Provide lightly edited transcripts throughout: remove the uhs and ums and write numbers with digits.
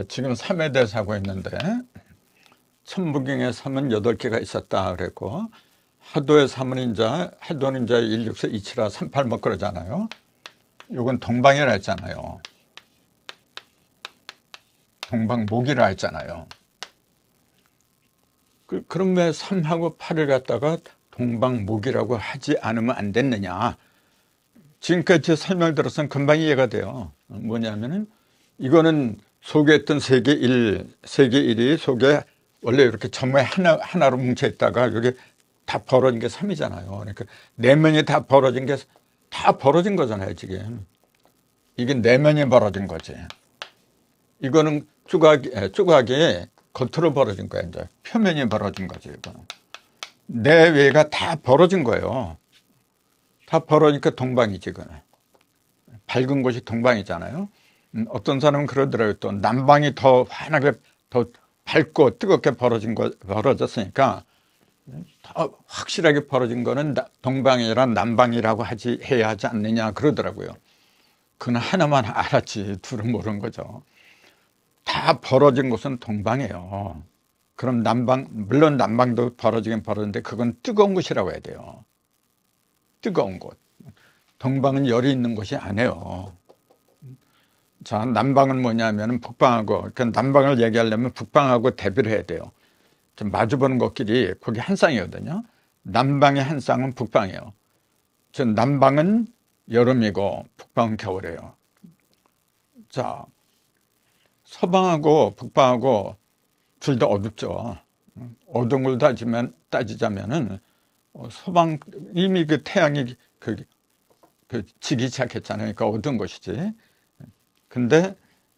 지금 3에 대해서 하고 있는데 천부경에 3은 8개가 있었다 그랬고 하도의 3은 이제 하도는 이제 164, 27화 38 뭐 그러잖아요. 이건 동방이라 했잖아요. 동방목이라 했잖아요. 그럼 왜 3하고 8을 갖다가 동방목이라고 하지 않으면 안 됐느냐. 지금까지 설명 들어서는 금방 이해가 돼요. 뭐냐면은 이거는 속에 있던 세계 1이 속에 원래 이렇게 전부에 하나로 뭉쳐 있다가 여기 다 벌어진 게 3이잖아요. 그러니까 내면이 다 벌어진 게 다 벌어진 거잖아요, 지금. 이게 내면이 벌어진 거지. 이거는 조각이 겉으로 벌어진 거야, 이제. 표면이 벌어진 거지, 이거는. 내외가 다 벌어진 거예요. 다 벌어지니까 동방이지, 이거는. 밝은 곳이 동방이잖아요. 어떤 사람은 그러더라고요. 또 남방이 더 환하게 더 밝고 뜨겁게 벌어졌으니까 더 확실하게 벌어진 거는 동방이란 남방이라고 해야 하지 않느냐 그러더라고요. 그건 하나만 알았지 둘은 모르는 거죠. 다 벌어진 곳은 동방이에요. 그럼 물론 남방도 벌어지긴 벌어지는데 그건 뜨거운 곳이라고 해야 돼요. 뜨거운 곳. 동방은 열이 있는 곳이 아니에요. 자, 남방은 뭐냐면 북방하고, 그러니까 남방을 얘기하려면 북방하고 대비를 해야 돼요. 좀 마주보는 것끼리 거기 한 쌍이거든요. 남방의 한 쌍은 북방이에요. 저 남방은 여름이고 북방은 겨울이에요. 자, 서방하고 북방하고 둘 다 어둡죠. 어두운 걸 따지자면은 서방 이미 그 태양이 지기 시작했잖아요. 그러니까 어두운 것이지. 근데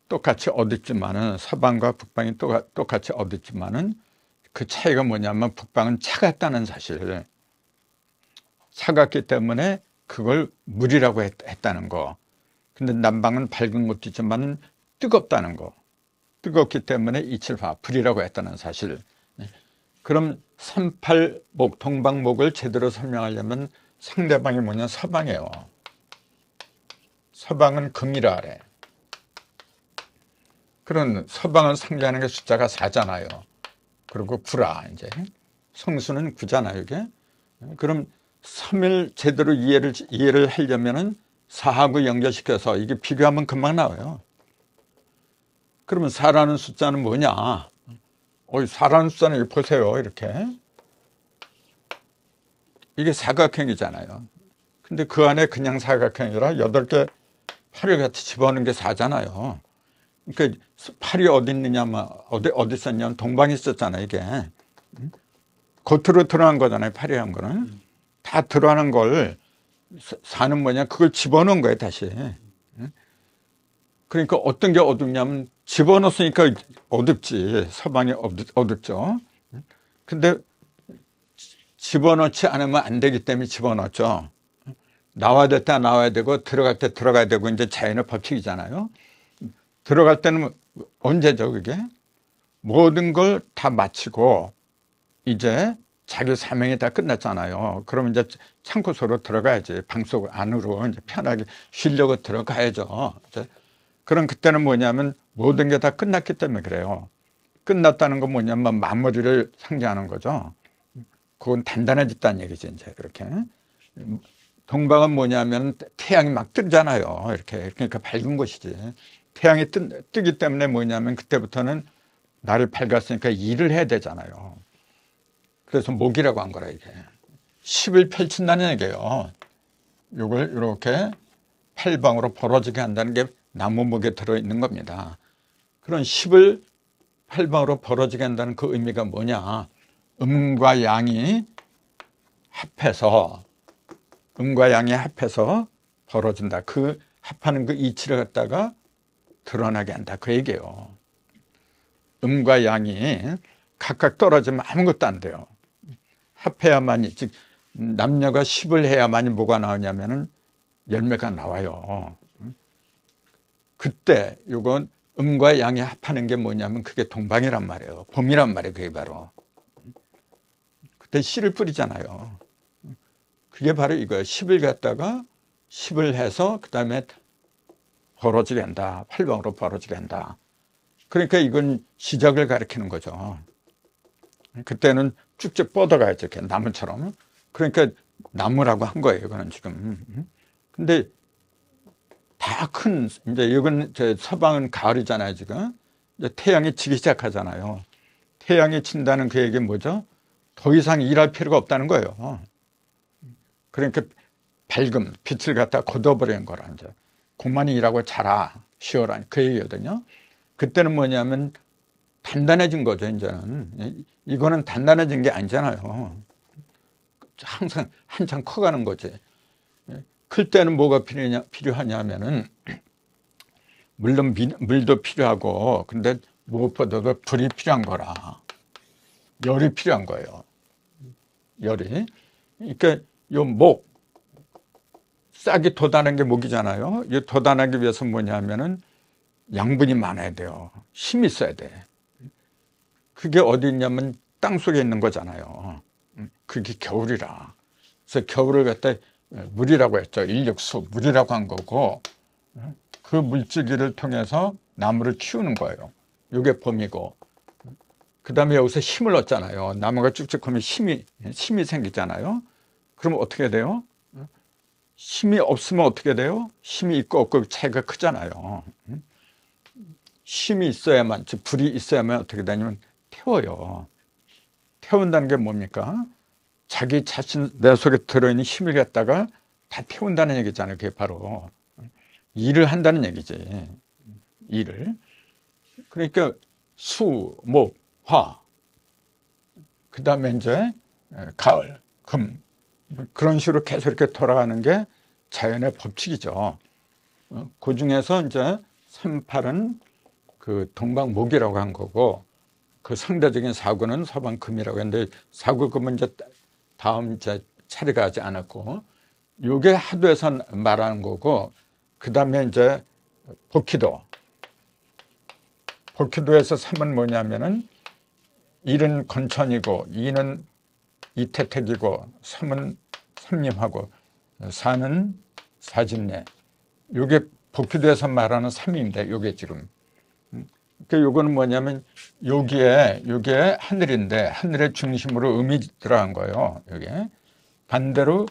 똑같이 어둡지만은 서방과 북방이 똑같이 어둡지만은 그 차이가 뭐냐면 북방은 차갑다는 사실. 차갑기 때문에 그걸 물이라고 했다는 거. 근데 남방은 밝은 것도 있지만 뜨겁다는 거. 뜨겁기 때문에 이칠화, 불이라고 했다는 사실. 그럼 38목, 동방목을 제대로 설명하려면 상대방이 뭐냐? 서방이에요. 서방은 금이라 그래. 그런 서방을 상징하는 게 숫자가 4잖아요. 그리고 9라, 이제. 성수는 9잖아요, 이게. 그럼 3을 제대로 이해를 하려면은 4하고 연결시켜서 이게 비교하면 금방 나와요. 그러면 4라는 숫자는 뭐냐? 4라는 숫자는 여기 보세요, 이렇게. 이게 사각형이잖아요. 근데 그 안에 그냥 사각형이라 8개 팔을 같이 집어넣는 게 4잖아요. 그러니까 8이 어디 있느냐면, 어디 있었냐면 동방에 있었잖아요, 이게. 겉으로 드러난 거잖아요, 8이란 거는. 다 드러나는 걸 4는 뭐냐? 그걸 집어넣은 거예요, 다시. 그러니까 어떤 게 어둡냐면 집어넣었으니까 어둡지. 서방이 어둡죠. 근데 집어넣지 않으면 안 되기 때문에 집어넣었죠. 나와야 될 때 나와야 되고 들어갈 때 들어가야 되고 이제 자연의 법칙이잖아요. 들어갈 때는 언제죠, 그게? 모든 걸 다 마치고 이제 자기 사명이 다 끝났잖아요. 그럼 이제 창고소로 들어가야지. 방송 안으로 이제 편하게 쉬려고 들어가야죠. 그럼 그때는 뭐냐면 모든 게 다 끝났기 때문에 그래요. 끝났다는 건 뭐냐면 마무리를 상징하는 거죠. 그건 단단해졌다는 얘기죠, 이제 그렇게. 동방은 뭐냐면 태양이 막 뜨잖아요. 이렇게. 그러니까 밝은 것이지. 태양이 뜨기 때문에 뭐냐면 그때부터는 날을 밝았으니까 일을 해야 되잖아요. 그래서 목이라고 한 거라, 이게. 10을 펼친다는 얘기예요. 이걸 이렇게 8방으로 벌어지게 한다는 게 나무목에 들어있는 겁니다. 그런 10을 8방으로 벌어지게 한다는 그 의미가 뭐냐. 음과 양이 합해서 벌어진다. 그 합하는 그 이치를 갖다가 드러나게 한다. 그 얘기예요. 음과 양이 각각 떨어지면 아무것도 안 돼요. 합해야만이, 즉 남녀가 10을 해야만이 뭐가 나오냐면은 열매가 나와요. 그때 이건 음과 양이 합하는 게 뭐냐면 그게 동방이란 말이에요. 봄이란 말이에요. 그게 바로. 그때 씨를 뿌리잖아요. 그게 바로 이거예요. 10을 갖다가 10을 해서 그 다음에 벌어지게 한다. 8방으로 벌어지게 한다. 그러니까 이건 시작을 가리키는 거죠. 그때는 쭉쭉 뻗어가야죠. 이렇게 나무처럼. 그러니까 나무라고 한 거예요. 이거는 지금. 근데 다 큰, 이제 이건 서방은 가을이잖아요. 지금. 이제 태양이 지기 시작하잖아요. 태양이 진다는 그 얘기는 뭐죠? 더 이상 일할 필요가 없다는 거예요. 그러니까 밝음, 빛을 갖다 걷어버리는 거라. 이제 그만히 일하고 자라, 쉬어라. 그 얘기거든요. 그때는 뭐냐면 단단해진 거죠, 이제는. 이거는 단단해진 게 아니잖아요. 항상 한참 커가는 거지. 클 때는 뭐가 필요하냐면은, 물론 물도 필요하고, 근데 무엇보다도 불이 필요한 거라. 열이 필요한 거예요. 열이. 그러니까 요 목, 싹이 돋아나는 게 목이잖아요. 이 돋아나기 위해서 뭐냐면은 양분이 많아야 돼요. 힘이 있어야 돼. 그게 어디 있냐면 땅 속에 있는 거잖아요. 그게 겨울이라. 그래서 겨울을 갖다 물이라고 했죠. 인력수, 물이라고 한 거고, 그 물질기를 통해서 나무를 키우는 거예요. 이게 봄이고. 그 다음에 여기서 힘을 얻잖아요. 나무가 쭉쭉 하면 힘이 생기잖아요. 그럼 어떻게 돼요? 힘이 없으면 어떻게 돼요? 힘이 있고 없고 차이가 크잖아요. 힘이 있어야만, 즉 불이 있어야만 어떻게 되냐면 태워요. 태운다는 게 뭡니까? 자기 자신 내 속에 들어있는 힘을 갖다가 다 태운다는 얘기잖아요. 그게 바로 일을 한다는 얘기지. 일을. 그러니까 수, 목, 화, 그 다음에 이제 가을, 금, 그런 식으로 계속 이렇게 돌아가는 게 자연의 법칙이죠. 그 중에서 이제 38은 그 동방목이라고 한 거고, 그 상대적인 사구는 서방금이라고 했는데, 사구금은 이제 다음 이제 차례가 하지 않았고, 요게 하도에서 말하는 거고, 그 다음에 이제 복희도. 복희도에서 3은 뭐냐면은, 1은 건천이고, 2는 이태택이고, 3은 삼림하고, 4는 사진례. 요게 복희도에서 말하는 3입니다. 요게 지금. 그러니까 요거는 뭐냐면, 요게 하늘인데, 하늘의 중심으로 음이 들어간 거예요. 요게. 반대로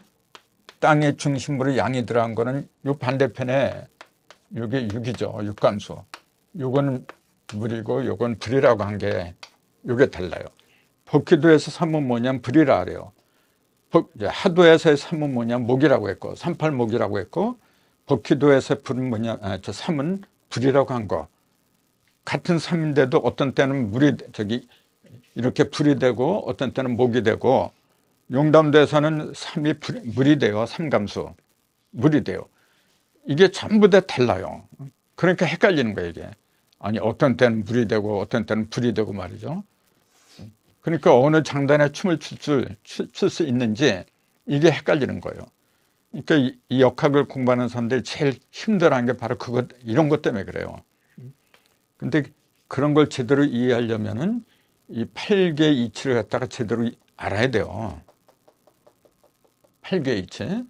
땅의 중심으로 양이 들어간 거는 요 반대편에 요게 육이죠. 육감수. 요거는 물이고 요건 불이라고 한 게 요게 달라요. 복희도에서 3은 뭐냐면 불이라 그래요. 하도에서의 3은 뭐냐면 목이라고 했고, 38목이라고 했고, 복희도에서 불은 뭐냐, 저 3은 불이라고 한 거. 같은 3인데도 어떤 때는 이렇게 불이 되고, 어떤 때는 목이 되고, 용담도에서는 3이 물이 돼요. 삼감수. 물이 돼요. 이게 전부 다 달라요. 그러니까 헷갈리는 거예요, 이게. 아니, 어떤 때는 물이 되고, 어떤 때는 불이 되고 말이죠. 그러니까 어느 장단에 춤을 출 수 있는지 이게 헷갈리는 거예요. 그러니까 이 역학을 공부하는 사람들이 제일 힘들어하는 게 바로 이런 것 때문에 그래요. 근데 그런 걸 제대로 이해하려면은 이 8개의 이치를 갖다가 제대로 알아야 돼요. 8개의 이치.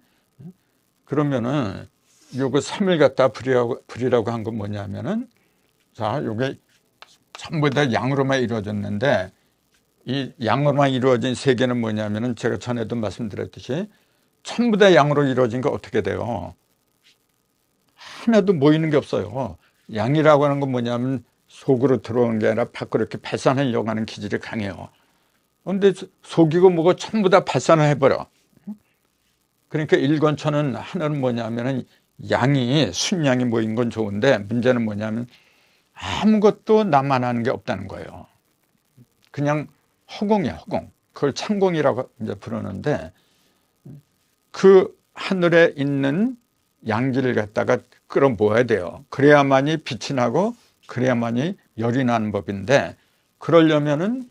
그러면은 요거 3을 갖다 불이라고 한 건 뭐냐면은, 자, 요게 전부 다 양으로만 이루어졌는데, 이 양으로만 이루어진 세계는 뭐냐면은 제가 전에도 말씀드렸듯이 전부 다 양으로 이루어진 거 어떻게 돼요? 하나도 모이는 게 없어요. 양이라고 하는 건 뭐냐면 속으로 들어오는 게 아니라 밖으로 이렇게 발산하려고 하는 기질이 강해요. 그런데 속이고 뭐고 전부 다 발산을 해버려. 그러니까 일권천은 하나는 뭐냐면은 양이, 순양이 모인 건 좋은데 문제는 뭐냐면 아무것도 나만 하는 게 없다는 거예요. 그냥 허공이야, 허공. 그걸 창공이라고 이제 부르는데, 그 하늘에 있는 양기를 갖다가 끌어모아야 돼요. 그래야만이 빛이 나고, 그래야만이 열이 나는 법인데, 그러려면은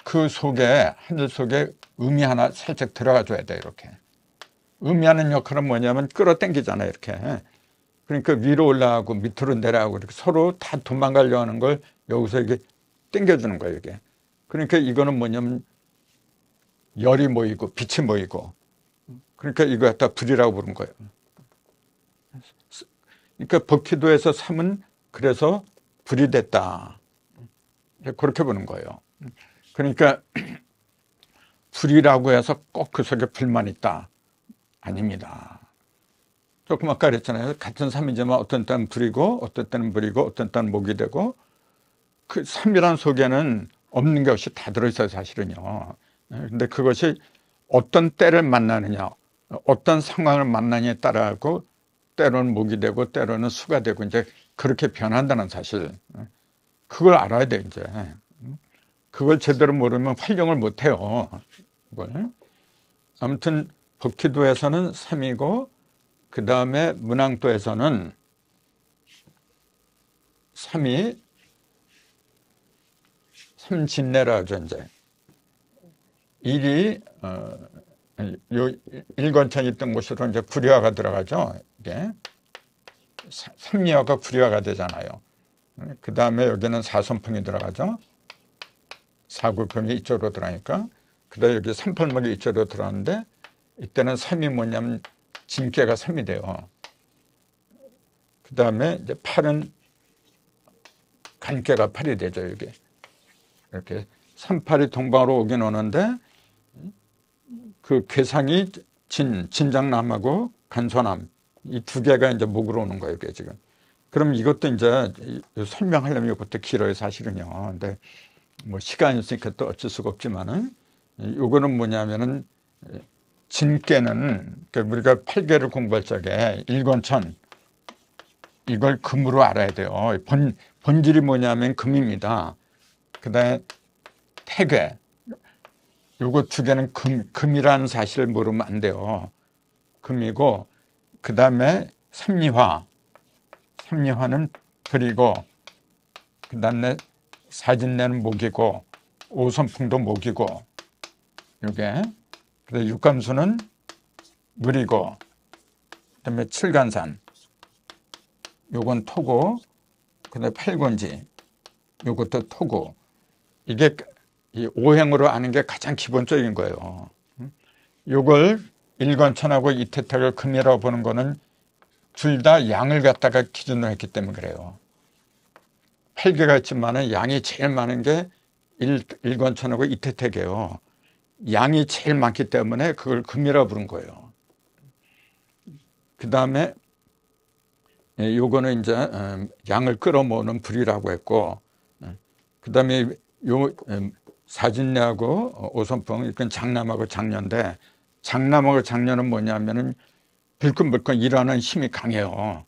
그 속에, 하늘 속에 음이 하나 살짝 들어가 줘야 돼요, 이렇게. 음이 하는 역할은 뭐냐면 끌어당기잖아요, 이렇게. 그러니까 위로 올라가고 밑으로 내려가고 이렇게 서로 다 도망가려고 하는 걸 여기서 이게 당겨주는 거예요, 이게. 그러니까 이거는 뭐냐면 열이 모이고 빛이 모이고, 그러니까 이거 갖다 불이라고 부른 거예요. 그러니까 복희도에서 3은 그래서 불이 됐다. 그렇게 보는 거예요. 그러니까 불이라고 해서 꼭 그 속에 불만 있다. 아닙니다. 조금 아까 그랬잖아요. 같은 삼이지만 어떤 때는 불이고 어떤 때는 물이고 어떤 때는 목이 되고 그 삼이란 속에는 없는 것이 다 들어있어요, 사실은요. 근데 그것이 어떤 때를 만나느냐, 어떤 상황을 만나느냐에 따라서 때로는 목이 되고 때로는 수가 되고 이제 그렇게 변한다는 사실. 그걸 알아야 돼, 이제. 그걸 제대로 모르면 활용을 못 해요. 그걸. 아무튼 법기도에서는 삼이고 그 다음에 문왕도에서는 삼이 삼진내라 하죠, 이제. 일이, 요 일권천이 있던 곳으로 이제 구리화가 들어가죠. 이게. 삼리화가 구리화가 되잖아요. 그 다음에 여기는 사선풍이 들어가죠. 사구금이 이쪽으로 들어가니까. 그 다음에 여기 삼팔목이 이쪽으로 들어가는데 이때는 삼이 뭐냐면 진깨가 삼이 돼요. 그 다음에 이제 팔은 간깨가 팔이 되죠, 여기. 이렇게 삼팔이 동방으로 오긴 오는데 그 괴상이 진장남하고 간소남 이 두 개가 이제 목으로 오는 거예요, 이게 지금. 그럼 이것도 이제 설명하려면 이것부터 길어요, 사실은요. 근데 뭐 시간이 있으니까 또 어쩔 수가 없지만은 요거는 뭐냐면은 진깨는 우리가 팔계를 공부할 적에 일권천 이걸 금으로 알아야 돼요. 본질이 뭐냐면 금입니다. 그 다음에 태괴 요거 두 개는 금이라는 사실을 모르면 안 돼요. 금이고 그 다음에 삼리화는 불이고 그 다음에 사진내는 목이고 오선풍도 목이고 요게 그다음에 육감수는 물이고 그 다음에 칠간산 요건 토고 그 다음에 팔곤지 요것도 토고 이게 이 오행으로 아는 게 가장 기본적인 거예요. 요걸 일권천하고 이태택을 금이라고 보는 거는 둘 다 양을 갖다가 기준으로 했기 때문에 그래요. 8개가 있지만 양이 제일 많은 게 일권천하고 이태택이에요. 양이 제일 많기 때문에 그걸 금이라고 부른 거예요. 그 다음에 요거는 이제 양을 끌어모으는 불이라고 했고 그 다음에 요 사진내하고 오선풍 이건 장남하고 장녀인데 장남하고 장녀는 뭐냐면은 불끈불끈 일어나는 힘이 강해요.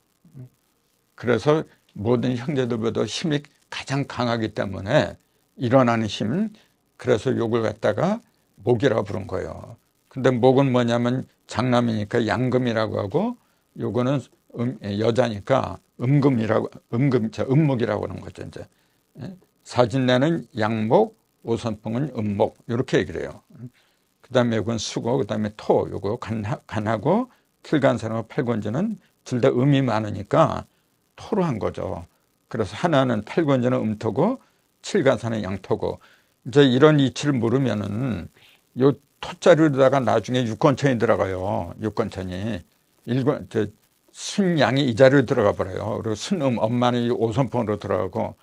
그래서 모든 형제들보다 힘이 가장 강하기 때문에 일어나는 힘 그래서 요걸 갖다가 목이라고 부른 거예요. 근데 목은 뭐냐면 장남이니까 양금이라고 하고 요거는 여자니까 음목이라고 하는 거죠. 이제 사진내는 양목, 오선풍은 음목 이렇게 얘기를 해요. 그 다음에 이건 수고, 그 다음에 토, 요거 간하고 킬간산하고 팔권지는 둘 다 음이 많으니까 토로 한 거죠. 그래서 하나는 팔권지는 음토고 칠간산은 양토고 이제 이런 이치를 모르면은 요 토자리로다가 나중에 육권천이 들어가요. 육권천이 순양이 이 자리로 들어가 버려요. 그리고 순음 엄마는 이 오선풍으로 들어가고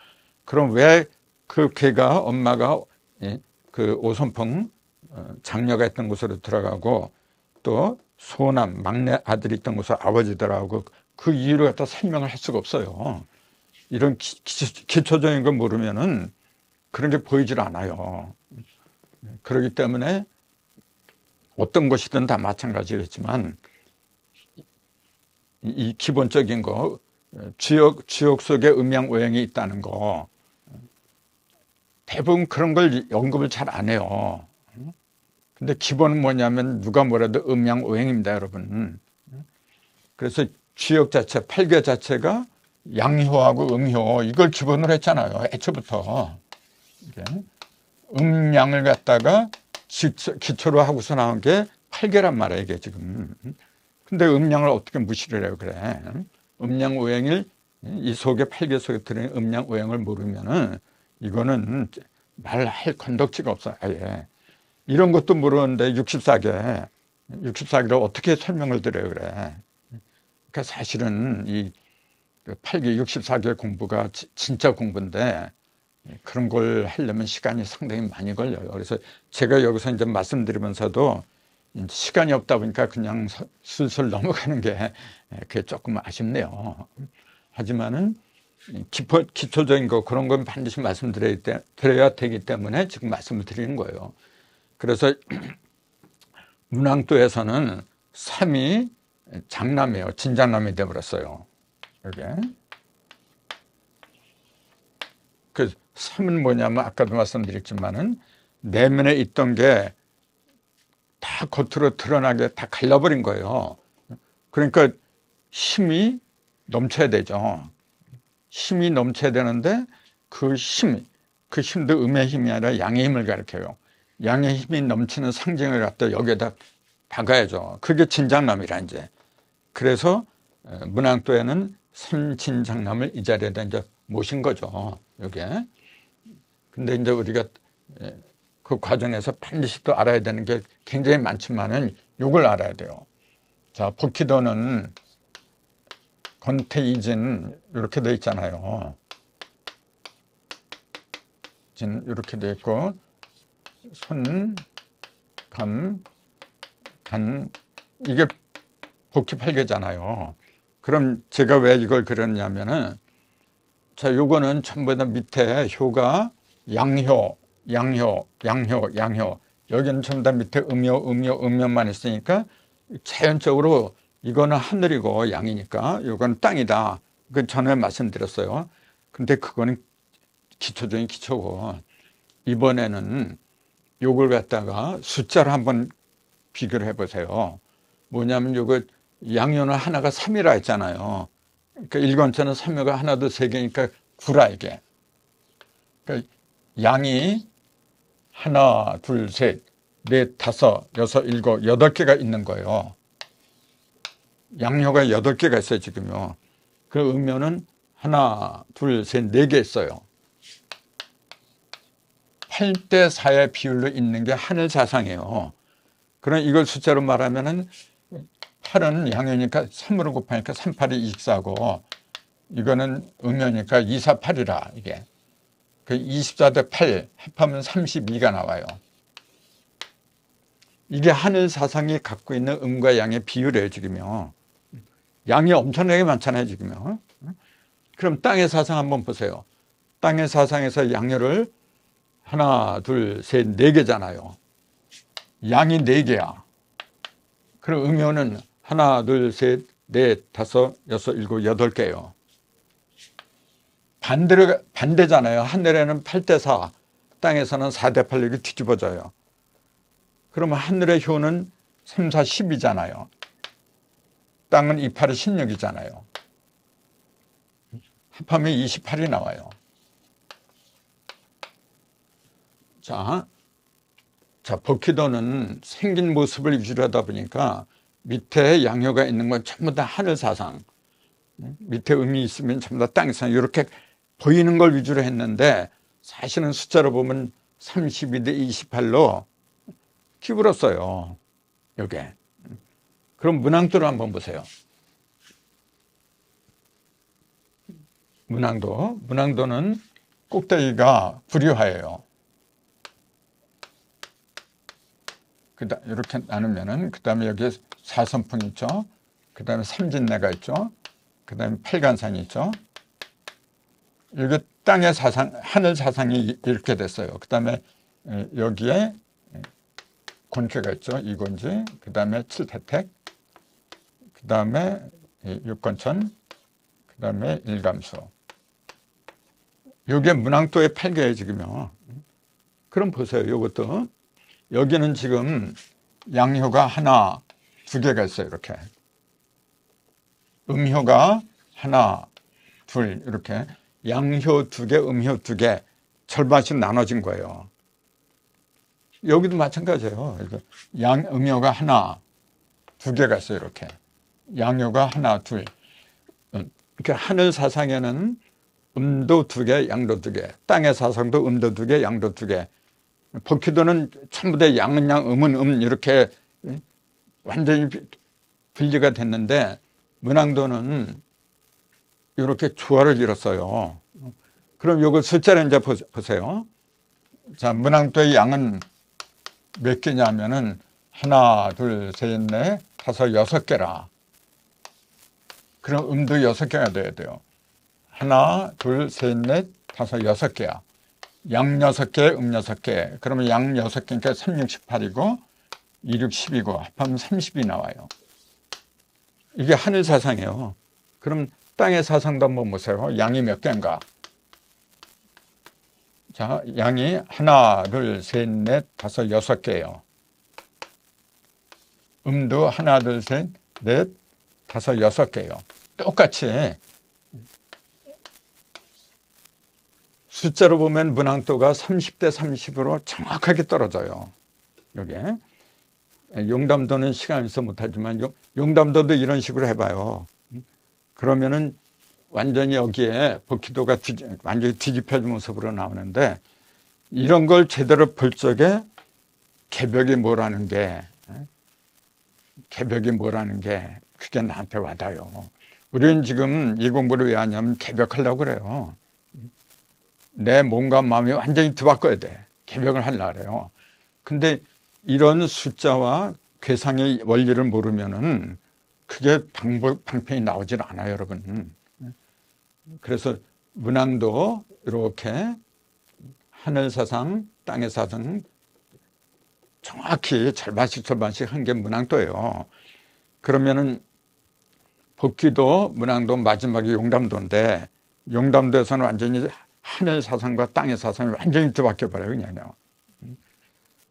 그럼 왜 그 걔가 엄마가 그 오선풍 장녀가 있던 곳으로 들어가고 또 소남 막내 아들이 있던 곳으로 아버지 들어가고 그 이유를 갖다 설명을 할 수가 없어요. 이런 기초적인 걸 모르면은 그런 게 보이질 않아요. 그렇기 때문에 어떤 것이든 다 마찬가지겠지만 이 기본적인 거 주역 속에 음양오행이 있다는 거 대부분 그런 걸 언급을 잘 안 해요. 근데 기본은 뭐냐면 누가 뭐라도 음양오행입니다, 여러분. 그래서 주역 자체, 팔계 자체가 양효하고 음효 이걸 기본으로 했잖아요. 애초부터. 음양을 갖다가 기초로 하고서 나온 게 팔계란 말이에요, 이게 지금. 근데 음양을 어떻게 무시를 해요, 그래. 음양오행을 이 속에 팔계 속에 들어있는 음양오행을 모르면은 이거는 말할 건덕지가 없어요, 아예. 이런 것도 모르는데 64개를 어떻게 설명을 드려요, 그래. 그러니까 사실은 이 8개 64개 공부가 진짜 공부인데 그런 걸 하려면 시간이 상당히 많이 걸려요. 그래서 제가 여기서 이제 말씀드리면서도 시간이 없다 보니까 그냥 슬슬 넘어가는 게 그게 조금 아쉽네요. 하지만은 기초적인 거 그런 건 반드시 드려야 되기 때문에 지금 말씀을 드리는 거예요. 그래서 문항도에서는 3이 장남이에요. 진장남이 되어버렸어요. 여기. 그 3은 뭐냐면 아까도 말씀드렸지만은 내면에 있던 게 다 겉으로 드러나게 다 갈라버린 거예요. 그러니까 힘이 넘쳐야 되죠. 힘이 넘쳐야 되는데 그 힘도 음의 힘이 아니라 양의 힘을 가리켜요. 양의 힘이 넘치는 상징을 갖다 여기에다 박아야죠. 그게 진장남이라 이제. 그래서 문항도에는 삼진장남을 이 자리에다 이제 모신 거죠. 요게. 근데 이제 우리가 그 과정에서 반드시 또 알아야 되는 게 굉장히 많지만은 요걸 알아야 돼요. 자, 복희도는 건태이진 이렇게 돼 있잖아요. 진 이렇게 돼 있고 손, 감, 간 이게 복희 8개잖아요. 그럼 제가 왜 이걸 그렸냐면은 자, 요거는 전부 다 밑에 효가 양효, 양효, 양효, 양효. 여기는 전부 다 밑에 음효만 있으니까 자연적으로 이거는 하늘이고 양이니까 이건 땅이다. 그 전에 말씀드렸어요. 근데 그거는 기초적인 기초고 이번에는 요걸 갖다가 숫자로 한번 비교를 해보세요. 뭐냐면 요거 양효는 하나가 3이라 했잖아요. 그러니까 일관체는 3효가 하나, 둘, 세 개니까 9라 이게. 그러니까 양이 하나, 둘, 셋, 넷, 다섯, 여섯, 일곱, 8개가 있는 거예요. 양효가 8개가 있어요, 지금요. 그 음효는 하나, 둘, 셋, 4개 있어요. 8대 4의 비율로 있는 게 하늘 사상이에요. 그럼 이걸 숫자로 말하면은 8은 양효니까 3으로 곱하니까 3, 8이 24고 이거는 음효니까 2, 4, 8이라 이게. 그 24대 8 합하면 32가 나와요. 이게 하늘 사상이 갖고 있는 음과 양의 비율이에요, 지금요. 양이 엄청나게 많잖아요, 지금요. 그럼 땅의 사상 한번 보세요. 땅의 사상에서 양효를 하나, 둘, 셋, 4개잖아요. 양이 4개야. 그럼 음효는 하나, 둘, 셋, 넷, 다섯, 여섯, 일곱, 8개예요. 반대잖아요. 하늘에는 8대 4, 땅에서는 4대 8 이렇게 뒤집어져요. 그러면 하늘의 효는 3, 4, 10이잖아요. 땅은 2, 8이 16이잖아요. 합하면 28이 나와요. 자, 복희도는 생긴 모습을 위주로 하다 보니까 밑에 양효가 있는 건 전부 다 하늘 사상, 밑에 음이 있으면 전부 다 땅 사상 이렇게 보이는 걸 위주로 했는데 사실은 숫자로 보면 32대 28로 기울었어요. 요게. 그럼 문항도를 한번 보세요. 문항도는 꼭대기가 불유화예요. 이렇게 나누면은 그 다음에 여기에 사선풍 있죠. 그 다음에 삼진내가 있죠. 그 다음에 팔간산이 있죠. 여기 땅의 사상, 하늘 사상이 이렇게 됐어요. 그 다음에 여기에 곤괴가 있죠. 이곤지. 그 다음에 칠태택. 그 다음에 육건천. 그 다음에 일감수. 요게 문항도의 8개예요, 지금요. 그럼 보세요. 요것도. 여기는 지금 양효가 하나, 2개가 있어요. 이렇게. 음효가 하나, 둘 이렇게 양효 2개, 음효 2개 절반씩 나눠진 거예요. 여기도 마찬가지예요. 음효가 하나, 2개가 있어요. 이렇게. 양효가 하나, 둘. 이렇게 하늘 사상에는 음도 2개, 양도 2개. 땅의 사상도 음도 2개, 양도 2개. 복희도는 전부 다 양은 양, 음은 음 이렇게 완전히 분리가 됐는데 문항도는 이렇게 조화를 이뤘어요. 그럼 요거 숫자를 이제 보세요. 자, 문항도의 양은 몇 개냐면은 하나, 둘, 셋, 넷, 다섯, 여섯 개라. 그럼 음도 6개가 돼야 돼요. 하나, 둘, 셋, 넷, 다섯, 6개야. 양 6개, 음 6개. 그러면 양 6개니까 3, 6, 18이고 2, 6, 10이고 합하면 30이 나와요. 이게 하늘 사상이에요. 그럼 땅의 사상도 한번 보세요. 양이 몇 개인가? 자, 양이 하나, 둘, 셋, 넷, 다섯, 6개예요. 음도 하나, 둘, 셋, 넷, 다섯, 6개예요. 똑같이 숫자로 보면 문항도가 30대 30으로 정확하게 떨어져요. 여기에. 용담도는 시간이 있어 못하지만 용담도도 이런 식으로 해봐요. 그러면은 완전히 여기에 복귀도가 완전히 뒤집혀진 모습으로 나오는데 이런 걸 제대로 볼 적에 개벽이 뭐라는 게 그게 나한테 와닿아요. 우리는 지금 이 공부를 왜 하냐면 개벽하려고 그래요. 내 몸과 마음이 완전히 뒤바꿔야 돼. 개벽을 하려고 그래요. 근데 이런 숫자와 계상의 원리를 모르면은 그게 방편이 나오질 않아요, 여러분. 그래서 문항도 이렇게 하늘 사상, 땅의 사상 정확히 절반씩 한 게 문항도예요. 그러면은 복귀도, 문항도, 마지막에 용담도인데 용담도에서는 완전히 하늘 사상과 땅의 사상이 완전히 뒤바뀌어 버려요, 그냥요.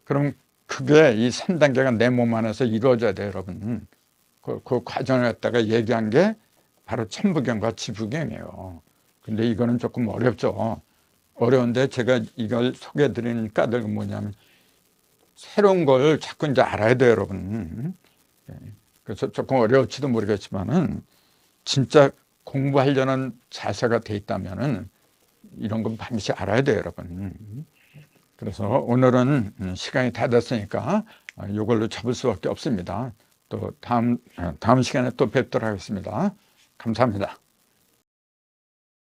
그럼 그게 이 3단계가 내 몸 안에서 이루어져야 돼요, 여러분. 그 과정을 갖다가 얘기한 게 바로 천부경과 지부경이에요. 근데 이거는 조금 어렵죠. 어려운데 제가 이걸 소개해 드리는 까닭은 뭐냐면 새로운 걸 자꾸 이제 알아야 돼요, 여러분. 그래서 조금 어려울지도 모르겠지만은 진짜 공부하려는 자세가 돼 있다면은 이런 건 반드시 알아야 돼요, 여러분. 그래서 오늘은 시간이 다 됐으니까 이걸로 접을 수밖에 없습니다. 또 다음 시간에 또 뵙도록 하겠습니다. 감사합니다.